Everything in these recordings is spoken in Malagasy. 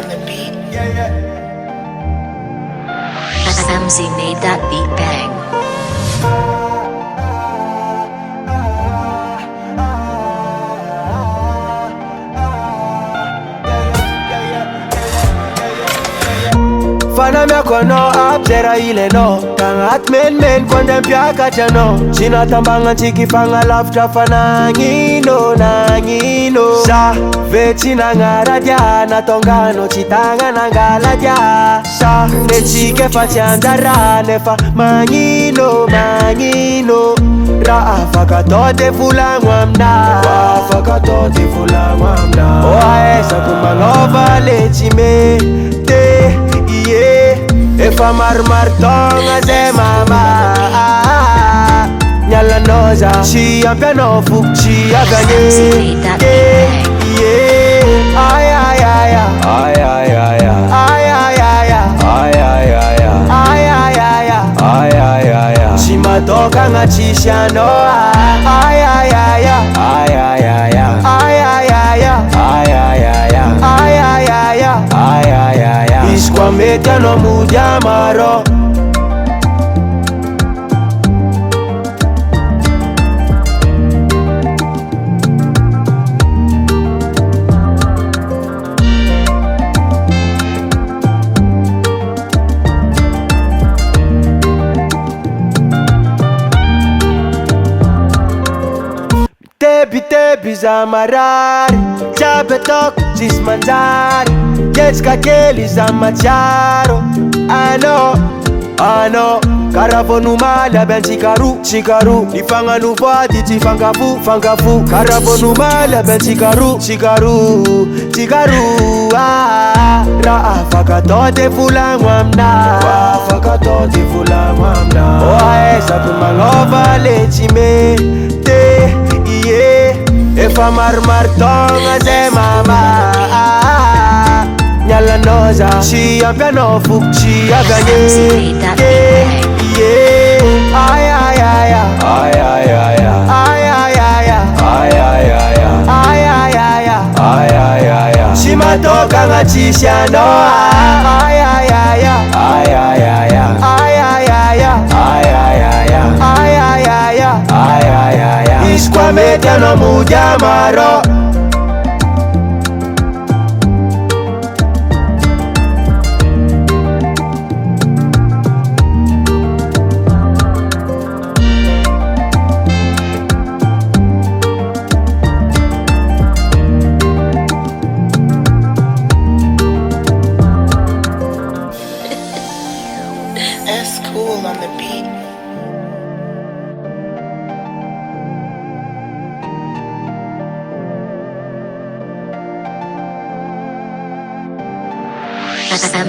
on the beat. MZ made that beat bang. Fana me kono abzera ile no Tangat men kwanda mpyaka chano China tambanga chiki fanga lafta fana ngino na ngino Sa vechina ngaradia na tongano chitanga na ngaladia Sa nechike fa chandara nefa mangino Ra tote fula ngwamna Wa tote fula ngwamna Oaesa kumangova lechime te Efa mar tonga ze mama Nyala noza Chia piano fuk chia ganye Ay ay ay ay ay ay ay ay ay ay ay ay ay ay ay ay ay Chima toka nga chishano Ay ay ay ay ay ay ay ay ay ay Iskwa media no mudia maro Tebi za marari Jabe tok jis manjari Jetska keli za macharo I know Karabonu mala ben chikaru Nifanga nuvadi tifanga fu Karabonu mala ben chikaru Raafaka tote fula ngwamna Oaesa kumangova lechime te Efa mar tonga ze mama Nyala noza Chia piano fuk chia ganye Ay ay ay ay ay ay ay ay ay ay ay ay ay ay Shima toka nga chishano Ay ay ay ay ay ay ay ay Iskwa media no mudia maro That's cool on the beat.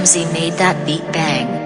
MZ made that beat bang.